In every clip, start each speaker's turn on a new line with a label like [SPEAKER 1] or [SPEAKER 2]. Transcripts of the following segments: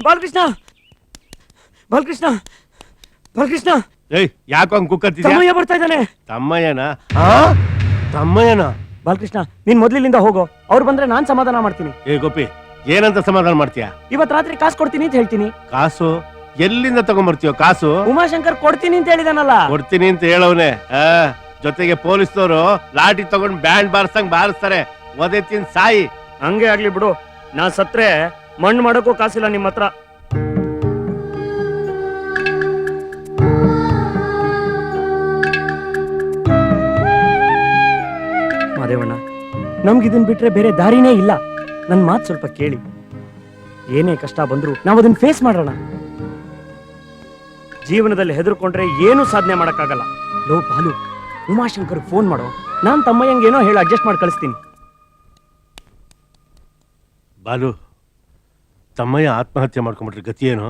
[SPEAKER 1] ಬಾಲಕೃಷ್ಣ ಬಾಲಕೃಷ್ಣ ಬಾಲಕೃಷ್ಣ
[SPEAKER 2] ಏಯ್ ಯಾಕೋ ಹಂಗ್ ಕುಕ್ಕರ್ತಿದ್ಯಾ?
[SPEAKER 1] ತಮ್ಮಯ್ಯ ಬರ್ತಾ ಇದ್ದಾನೆ.
[SPEAKER 2] ತಮ್ಮಯ್ಯನ ತಮ್ಮಯ್ಯನ
[SPEAKER 1] ಬಾಲಕೃಷ್ಣ ನೀನ್ ಮೊದ್ಲಿಂದ ಹೋಗೋ, ಅವ್ರು ಬಂದ್ರೆ ನಾನ್ ಸಮಾಧಾನ ಮಾಡ್ತೀನಿ.
[SPEAKER 2] ಏ ಗೋಪಿ, ಏನಂತ ಸಮಾಧಾನ ಮಾಡ್ತೀಯ?
[SPEAKER 1] ಇವತ್ ರಾತ್ರಿ ಕಾಸು ಕೊಡ್ತೀನಿ ಅಂತ ಹೇಳ್ತೀನಿ.
[SPEAKER 2] ಕಾಸು ಎಲ್ಲಿಂದ ತಗೊಂಡ್ಬರ್ತೀಯೋ? ಕಾಸು
[SPEAKER 1] ಉಮಾಶಂಕರ್ ಕೊಡ್ತೀನಿ ಅಂತ ಹೇಳಿದಾನಲ್ಲ.
[SPEAKER 2] ಕೊಡ್ತೀನಿ ಅಂತ ಹೇಳವ್ನೆ. ಜೊತೆಗೆ ಪೊಲೀಸ್ನವರು ಲಾಠಿ ತಗೊಂಡ್ ಬ್ಯಾಂಡ್ ಬಾರಿಸಂಗ್ ಬಾರಿಸ್ತಾರೆ. ಒದೆ ತಿನ್ ಸಾಯಿ.
[SPEAKER 1] ಹಂಗೆ ಆಗ್ಲಿ ಬಿಡು, ನಾ ಸತ್ರೆ ಮಣ್ಣು ಮಾಡೋಕ್ಕೂ ಕಾಸಿಲ್ಲ ನಿಮ್ಮ ಹತ್ರ. ಮಾದೇವಣ್ಣ, ನಮ್ಗಿದನ್ ಬಿಟ್ರೆ ಬೇರೆ ದಾರಿನೇ ಇಲ್ಲ. ನನ್ ಮಾತು ಸ್ವಲ್ಪ ಕೇಳಿ. ಏನೇ ಕಷ್ಟ ಬಂದ್ರು ನಾವ್ ಅದನ್ನ ಫೇಸ್ ಮಾಡೋಣ. ಜೀವನದಲ್ಲಿ ಹೆದರ್ಕೊಂಡ್ರೆ ಏನೂ ಸಾಧನೆ ಮಾಡಕ್ಕಾಗಲ್ಲ. ಲೋ ಬಾಲು, ಉಮಾಶಂಕರ್ ಫೋನ್ ಮಾಡೋ, ನಾನ್ ತಮ್ಮಯ್ಯಂಗೇನೋ ಹೇಳಿ ಅಡ್ಜಸ್ಟ್ ಮಾಡಿ ಕಳಿಸ್ತೀನಿ.
[SPEAKER 2] ಬಾಲು, ತಮ್ಮಯ್ಯ ಆತ್ಮಹತ್ಯೆ ಮಾಡ್ಕೊಂಡ್ಬಿಟ್ರೆ ಗತಿ ಏನು?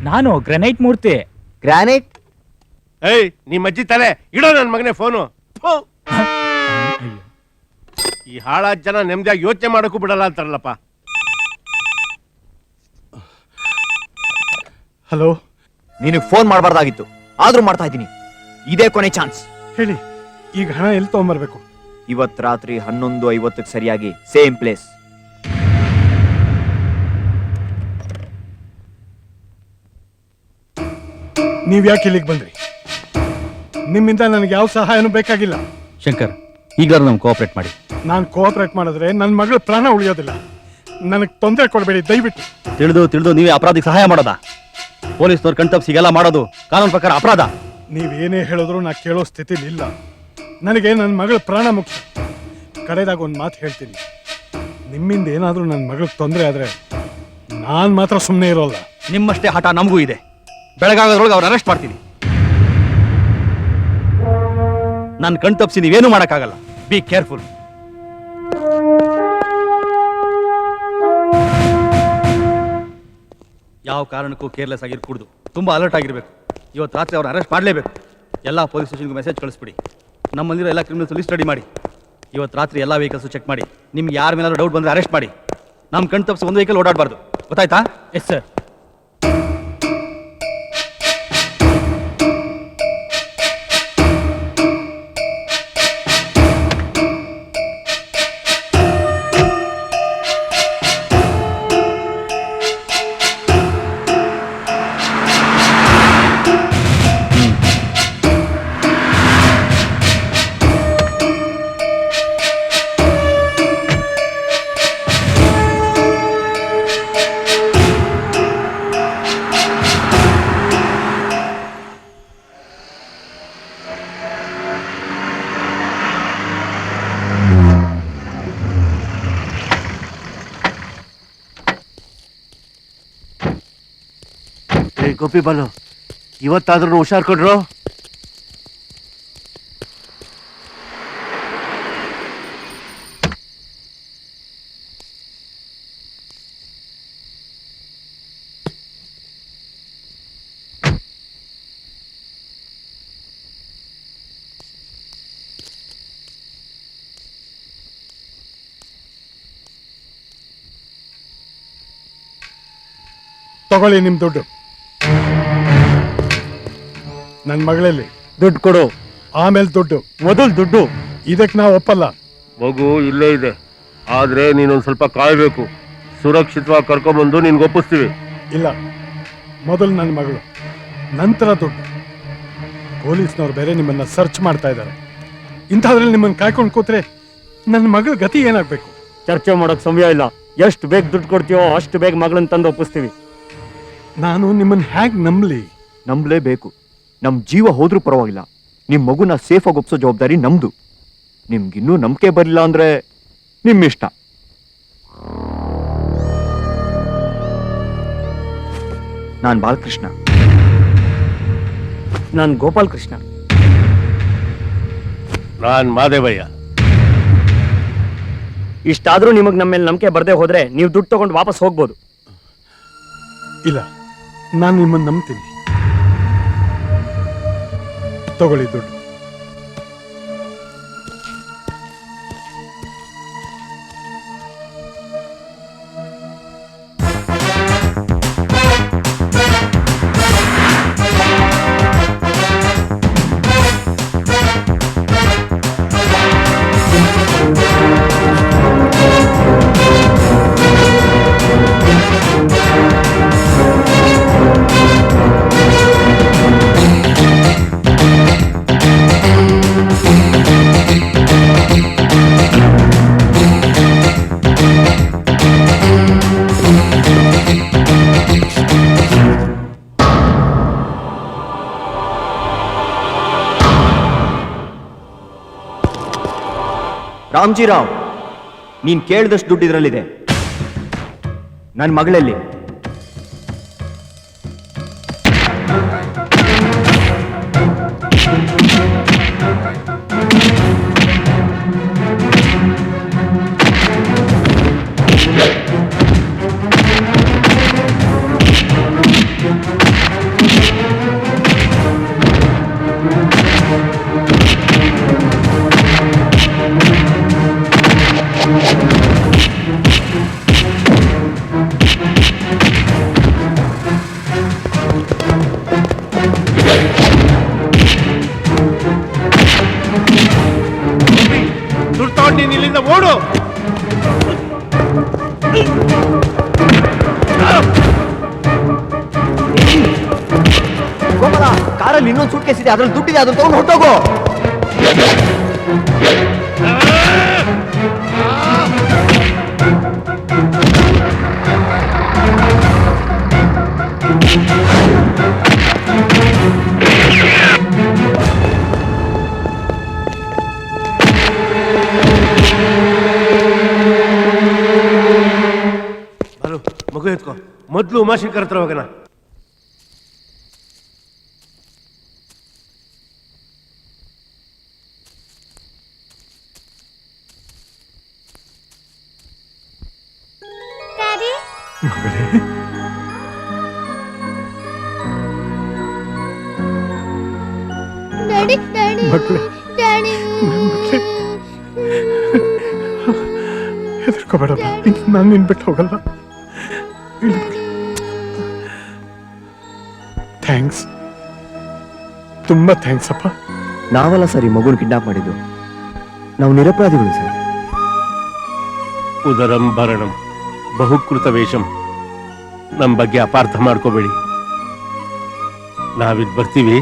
[SPEAKER 3] ನಾನು ಗ್ರಾನೈಟ್ ಮೂರ್ತಿ.
[SPEAKER 4] ಗ್ರಾನೈಟ್?
[SPEAKER 2] ಏಯ್, ನಿಮ್ಮ ಅಜ್ಜಿ ತಲೆ ಇಡೋ ನನ್ ಮಗನೇ ಫೋನು. ಈ ಹಾಳಾದ ಜನ ನೆಮ್ಮದಿಯಾಗಿ ಯೋಚನೆ ಮಾಡಕ್ಕೂ ಬಿಡಲ್ಲ ಅಂತಾರಲ್ಲಪ್ಪ.
[SPEAKER 5] ಹಲೋ,
[SPEAKER 4] ನಿನಗೆ ಫೋನ್ ಮಾಡಬಾರ್ದಾಗಿತ್ತು, ಆದ್ರೂ ಮಾಡ್ತಾ ಇದ್ದೀನಿ. ಇದೇ ಕೊನೆ ಚಾನ್ಸ್.
[SPEAKER 5] ಹೇಳಿ, ಈಗ ಹಣ ಎಲ್ಲಿ ತಗೊಂಡ್ಬರ್ಬೇಕು?
[SPEAKER 4] ಇವತ್ ರಾತ್ರಿ 11:50 ಸರಿಯಾಗಿ ಸೇಮ್ ಪ್ಲೇಸ್.
[SPEAKER 5] ನೀವ್ ಯಾಕೆ ಇಲ್ಲಿಗೆ ಬಂದ್ರಿ? ನಿಮ್ಮಿಂದ ನನಗೆ ಯಾವ ಸಹಾಯನೂ ಬೇಕಾಗಿಲ್ಲ.
[SPEAKER 3] ಶಂಕರ್, ಈಗಲಾದ್ರೂ ನಮ್ಗೆ ಕೋಆಪರೇಟ್ ಮಾಡಿ.
[SPEAKER 5] ನಾನು ಕೋಆಪರೇಟ್ ಮಾಡಿದ್ರೆ ನನ್ನ ಮಗಳ ಪ್ರಾಣ ಉಳಿಯೋದಿಲ್ಲ. ನನಗೆ ತೊಂದರೆ ಕೊಡಬೇಡಿ ದಯವಿಟ್ಟು.
[SPEAKER 3] ತಿಳಿದು ನೀವೇ ಅಪರಾಧಿಗೆ ಸಹಾಯ ಮಾಡೋದಾ? ಪೊಲೀಸ್ನವ್ರು ಕಣ್ತಪ್ಸಿಗೆಲ್ಲ ಮಾಡೋದು ಕಾನೂನು ಪ್ರಕಾರ ಅಪರಾಧ.
[SPEAKER 5] ನೀವೇನೇ ಹೇಳಿದ್ರು ನಾ ಕೇಳೋ ಸ್ಥಿತಿಲಿ ಇಲ್ಲ. ನನಗೆ ನನ್ನ ಮಗಳ ಪ್ರಾಣ ಮುಖ್ಯ. ಕಡೆದಾಗ ಒಂದು ಮಾತು ಹೇಳ್ತೀನಿ, ನಿಮ್ಮಿಂದ ಏನಾದರೂ ನನ್ನ ಮಗಳಿಗೆ ತೊಂದರೆ ಆದರೆ ನಾನು ಮಾತ್ರ ಸುಮ್ಮನೆ ಇರೋಲ್ಲ.
[SPEAKER 3] ನಿಮ್ಮಷ್ಟೇ ಹಠ ನಮಗೂ ಇದೆ. ಬೆಳಗಾಗೋದ್ರೊಳಗೆ ಅವ್ರು ಅರೆಸ್ಟ್ ಮಾಡ್ತೀನಿ. ನಾನು ಕಣ್ತಪ್ಸಿ ನೀವೇನು ಮಾಡೋಕ್ಕಾಗಲ್ಲ. Be careful. ಯಾವ ಕಾರಣಕ್ಕೂ ಕೇರ್ಲೆಸ್ ಆಗಿರ್ಕೂಡ್ದು. ತುಂಬಾ ಅಲರ್ಟ್ ಆಗಿರ್ಬೇಕು. ಇವತ್ತು ರಾತ್ರಿ ಅವ್ರನ್ನ ಅರೆಸ್ಟ್ ಮಾಡಲೇಬೇಕು. ಎಲ್ಲ ಪೊಲೀಸ್ ಸ್ಟೇಷನ್ಗೂ ಮೆಸೇಜ್ ಕಳಿಸ್ಬಿಡಿ. ನಮ್ಮಲ್ಲಿರೋ ಎಲ್ಲ ಕ್ರಿಮಿನಲ್ಸ್ ಲಿಸ್ಟ್ ರೆಡಿ ಮಾಡಿ. ಇವತ್ತು ರಾತ್ರಿ ಎಲ್ಲ ವೆಹಿಕಲ್ಸು ಚೆಕ್ ಮಾಡಿ. ನಿಮ್ಗೆ ಯಾರ ಮೇಲಾದ್ರೂ ಡೌಟ್ ಬಂದರೆ ಅರೆಸ್ಟ್ ಮಾಡಿ. ನಮ್ಮ ಕಣ್ ತಪ್ಪಿಸಿ ಒಂದು ವೆಹಿಕಲ್ ಓಡಾಡಬಾರ್ದು. ಗೊತ್ತಾಯ್ತಾ? Yes sir.
[SPEAKER 2] ಗೋಪಿ ಬಾಲು, ಇವತ್ತಾದ್ರೂ ಹುಷಾರ್ ಕೊಡ್ರು.
[SPEAKER 5] ತಗೊಳ್ಳಿ ನಿಮ್ ದುಡ್ಡು. ನನ್ನ ಮಗಳಲ್ಲಿ
[SPEAKER 1] ದುಡ್ಡು ಕೊಡು.
[SPEAKER 5] ಆಮೇಲೆ ದುಡ್ಡು.
[SPEAKER 1] ಮೊದಲು ದುಡ್ಡು.
[SPEAKER 5] ಇದಕ್ಕೆ ನಾವು ಒಪ್ಪಲ್ಲ.
[SPEAKER 2] ಮಗು ಇಲ್ಲೇ ಇದೆ, ಆದ್ರೆ ನೀನೊಂದ್ ಸ್ವಲ್ಪ ಕಾಯ್ಬೇಕು. ಸುರಕ್ಷಿತವಾಗಿ ಕರ್ಕೊಂಡ್ಬಂದು ನಿನ್ಗೆ ಒಪ್ಪಿಸ್ತೀವಿ.
[SPEAKER 5] ಇಲ್ಲ, ಮೊದಲು ನನ್ನ ಮಗಳು, ನಂತರ ದುಡ್ಡು. ಪೊಲೀಸ್ನವ್ರು ಬೇರೆ ನಿಮ್ಮನ್ನ ಸರ್ಚ್ ಮಾಡ್ತಾ ಇದ್ದಾರೆ. ಇಂಥದ್ರಲ್ಲಿ ನಿಮ್ಮನ್ನ ಕಾಯ್ಕೊಂಡು ಕೂತ್ರೆ ನನ್ನ ಮಗಳ ಗತಿ ಏನಾಗ್ಬೇಕು?
[SPEAKER 1] ಚರ್ಚೆ ಮಾಡೋಕ್ ಸಮಯ ಇಲ್ಲ. ಎಷ್ಟು ಬೇಗ ದುಡ್ಡು ಕೊಡ್ತೀವೋ ಅಷ್ಟು ಬೇಗ ಮಗಳನ್ನ ತಂದು ಒಪ್ಪಿಸ್ತೀವಿ.
[SPEAKER 5] ನಾನು ನಿಮ್ಮನ್ನ ಹೇಗ್ ನಂಬಲಿ?
[SPEAKER 4] ನಂಬಲೇಬೇಕು. ನಮ್ ಜೀವ ಹೋದ್ರೂ ಪರವಾಗಿಲ್ಲ. ನಿಮ್ ಮಗುನ ಸೇಫ್ ಆಗಿ ಒಪ್ಸೋ ಜವಾಬ್ದಾರಿ ನಮ್ದು. ನಿಮ್ಗಿನ್ನೂ ನಂಬಿಕೆ ಬರಲಿಲ್ಲ ಅಂದ್ರೆ ನಿಮ್ಮಿಷ್ಟ. ನಾನ್ ಬಾಲಕೃಷ್ಣ.
[SPEAKER 1] ನಾನ್ ಗೋಪಾಲ್ ಕೃಷ್ಣ.
[SPEAKER 2] ನಾನ್ ಮಾದೇವಯ್ಯ.
[SPEAKER 1] ಇಷ್ಟಾದ್ರೂ ನಿಮಗ್ ನಮ್ಮ ಮೇಲೆ ನಂಬಿಕೆ ಬರ್ದೇ ಹೋದ್ರೆ ನೀವು ದುಡ್ಡು ತಗೊಂಡು ವಾಪಸ್ ಹೋಗ್ಬೋದು.
[SPEAKER 5] ಇಲ್ಲ, ನಾನು ನಿಮ್ಮನ್ನು ನಂಬ್ತೀನಿ. ತಗೊಳ್ಳಿ ದುಡ್ಡು.
[SPEAKER 4] ರಾಮ್ಜಿರಾವ್, ನೀನ್ ಕೇಳಿದಷ್ಟು ದುಡ್ಡು ಇದರಲ್ಲಿದೆ. ನನ್ನ ಮಗಳಲ್ಲಿ
[SPEAKER 2] ದುಡ್ಡು ತಗೊಂಡು ನೀನು ಇಲ್ಲಿಂದ ಓಡು.
[SPEAKER 4] ಗೋಪಾಲ, ಕಾರಲ್ಲಿ ಇನ್ನೊಂದು ಸೂಟ್ ಕೇಸ್ ಇದೆ, ಅದ್ರಲ್ಲಿ ದುಡ್ಡಿದೆ, ಅದನ್ನ ತಗೊಂಡು ಹೊರಟೋಗು.
[SPEAKER 2] ಬಾಲು, ಮಗು ಎತ್ಕೋ. ಮೊದ್ಲು ಉಮಾಶಂಕರ್ ಹತ್ರ ಹೋಗೋಣ.
[SPEAKER 5] ಮಗಳೇ,
[SPEAKER 6] ಡ್ಯಾಡಿ ಡ್ಯಾಡಿ
[SPEAKER 5] ಮಕ್ಕಳೇ,
[SPEAKER 6] ಡ್ಯಾಡಿ
[SPEAKER 5] ಹೆದರ್ಕೋಬೇಡ. ನಾನು ನಿನ್ ಬಿಟ್ಟು ಹೋಗಲ್ಲ. ಥ್ಯಾಂಕ್ಸ್, ತುಂಬಾ ಥ್ಯಾಂಕ್ಸ್ ಅಪ್ಪ.
[SPEAKER 4] ನಾವಲ್ಲ ಸರ್ ಈ ಮಗುನ ಕಿಡ್ನಾಪ್ ಮಾಡಿದ್ದು, ನಾವು ನಿರಪರಾಧಿಗಳು ಸರ್.
[SPEAKER 2] ಉದರಂ ಭರಣಂ ಬಹುಕೃತ ವೇಷಂ. ನಮ್ಮ ಬಗ್ಗೆ ಅಪಾರ್ಥ ಮಾಡ್ಕೋಬೇಡಿ. ನಾವಿಲ್ಲಿ ಬರ್ತೀವಿ,